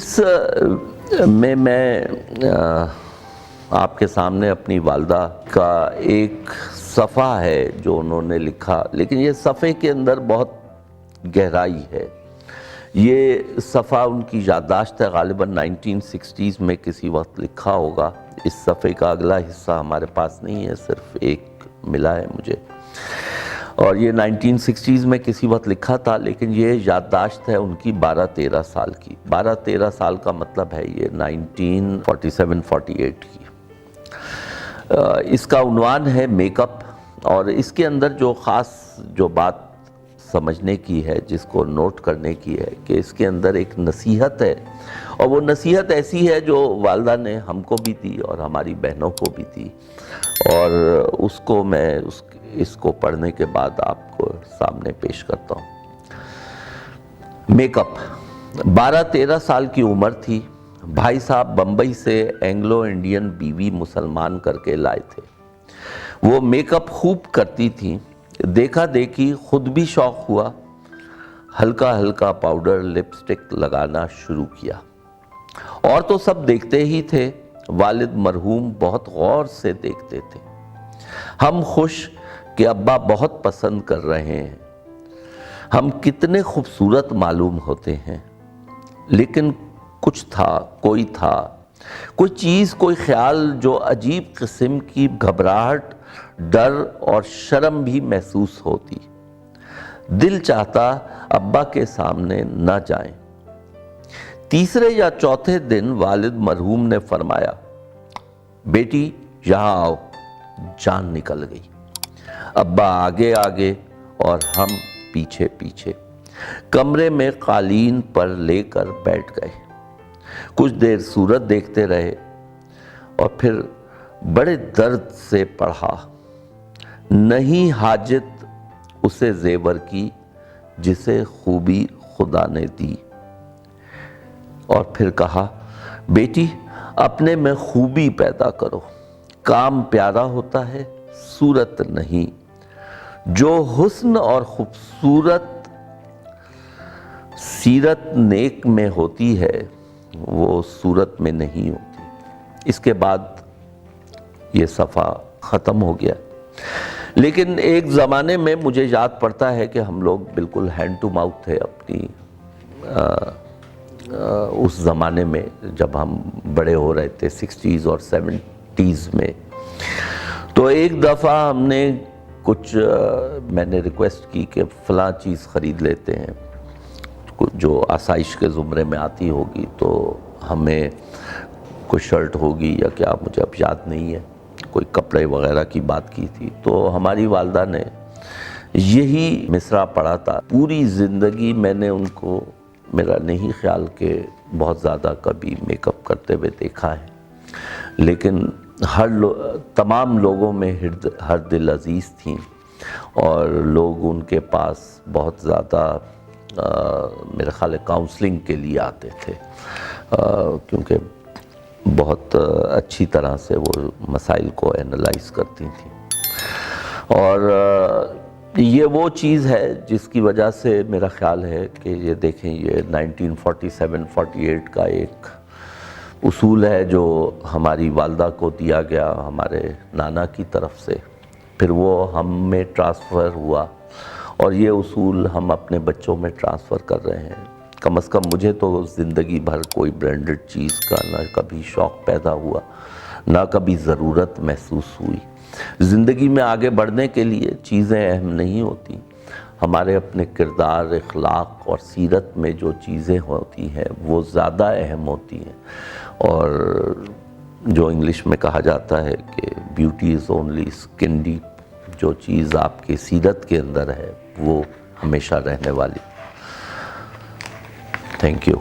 اس میں آپ کے سامنے اپنی والدہ کا ایک صفحہ ہے جو انہوں نے لکھا، لیکن یہ صفحے کے اندر بہت گہرائی ہے۔ یہ صفحہ ان کی یادداشت ہے، غالباً 1960s میں کسی وقت لکھا ہوگا۔ اس صفحے کا اگلا حصہ ہمارے پاس نہیں ہے، صرف ایک ملا ہے مجھے، اور یہ 1960s میں کسی وقت لکھا تھا، لیکن یہ یادداشت ہے ان کی 12-13 سال کی۔ 12-13 سال کا مطلب ہے یہ 1947-48 کی۔ اس کا عنوان ہے میک اپ، اور اس کے اندر جو خاص جو بات سمجھنے کی ہے، جس کو نوٹ کرنے کی ہے، کہ اس کے اندر ایک نصیحت ہے، اور وہ نصیحت ایسی ہے جو والدہ نے ہم کو بھی دی اور ہماری بہنوں کو بھی دی، اور اس کو میں اس کو پڑھنے کے بعد آپ کو سامنے پیش کرتا ہوں۔ Make up. 12-13 سال کی عمر تھی۔ بھائی صاحب بمبئی سے اینگلو انڈین بیوی مسلمان کر کے لائے تھے۔ وہ میک اپ خوب کرتی تھیں۔ دیکھا دیکھی خود بھی شوق ہوا، ہلکا ہلکا پاؤڈر لپسٹک لگانا شروع کیا۔ اور تو سب دیکھتے ہی تھے، والد مرحوم بہت غور سے دیکھتے تھے۔ ہم خوش کہ ابا بہت پسند کر رہے ہیں، ہم کتنے خوبصورت معلوم ہوتے ہیں، لیکن کچھ تھا، کوئی چیز، کوئی خیال جو عجیب قسم کی گھبراہٹ، ڈر اور شرم بھی محسوس ہوتی۔ دل چاہتا ابا کے سامنے نہ جائیں۔ تیسرے یا چوتھے دن والد مرحوم نے فرمایا، بیٹی یہاں آؤ۔ جان نکل گئی۔ ابا آگے آگے اور ہم پیچھے پیچھے کمرے میں قالین پر لے کر بیٹھ گئے۔ کچھ دیر صورت دیکھتے رہے اور پھر بڑے درد سے پڑھا، نہیں حاجت اسے زیور کی جسے خوبی خدا نے دی۔ اور پھر کہا، بیٹی اپنے میں خوبی پیدا کرو، کام پیارا ہوتا ہے، صورت نہیں۔ جو حسن اور خوبصورت سیرت نیک میں ہوتی ہے وہ صورت میں نہیں ہوتی۔ اس کے بعد یہ صفحہ ختم ہو گیا، لیکن ایک زمانے میں مجھے یاد پڑتا ہے کہ ہم لوگ بالکل ہینڈ ٹو ماؤتھ تھے اپنی اس زمانے میں، جب ہم بڑے ہو رہے تھے 60s اور 70s میں۔ تو ایک دفعہ ہم نے میں نے ریکویسٹ کی کہ فلاں چیز خرید لیتے ہیں جو آسائش کے زمرے میں آتی ہوگی، تو ہمیں کوئی شرٹ ہوگی یا کیا، مجھے اب یاد نہیں ہے، کوئی کپڑے وغیرہ کی بات کی تھی۔ تو ہماری والدہ نے یہی مصرع پڑھا تھا۔ پوری زندگی میں نے ان کو، میرا نہیں خیال کہ بہت زیادہ کبھی میک اپ کرتے ہوئے دیکھا ہے، لیکن تمام لوگوں میں ہر دل عزیز تھیں، اور لوگ ان کے پاس بہت زیادہ میرے خیال ہے کاؤنسلنگ کے لیے آتے تھے، کیونکہ بہت اچھی طرح سے وہ مسائل کو اینالائز کرتی تھیں۔ اور یہ وہ چیز ہے جس کی وجہ سے میرا خیال ہے کہ یہ دیکھیں، یہ 1947-48 کا ایک اصول ہے جو ہماری والدہ کو دیا گیا ہمارے نانا کی طرف سے، پھر وہ ہم میں ٹرانسفر ہوا، اور یہ اصول ہم اپنے بچوں میں ٹرانسفر کر رہے ہیں۔ کم از کم مجھے تو زندگی بھر کوئی برانڈڈ چیز کا نہ کبھی شوق پیدا ہوا، نہ کبھی ضرورت محسوس ہوئی۔ زندگی میں آگے بڑھنے کے لیے چیزیں اہم نہیں ہوتی، ہمارے اپنے کردار، اخلاق اور سیرت میں جو چیزیں ہوتی ہیں وہ زیادہ اہم ہوتی ہیں، اور جو انگلش میں کہا جاتا ہے کہ beauty is only skin deep, جو چیز آپ کی سیرت کے اندر ہے وہ ہمیشہ رہنے والی۔ Thank you.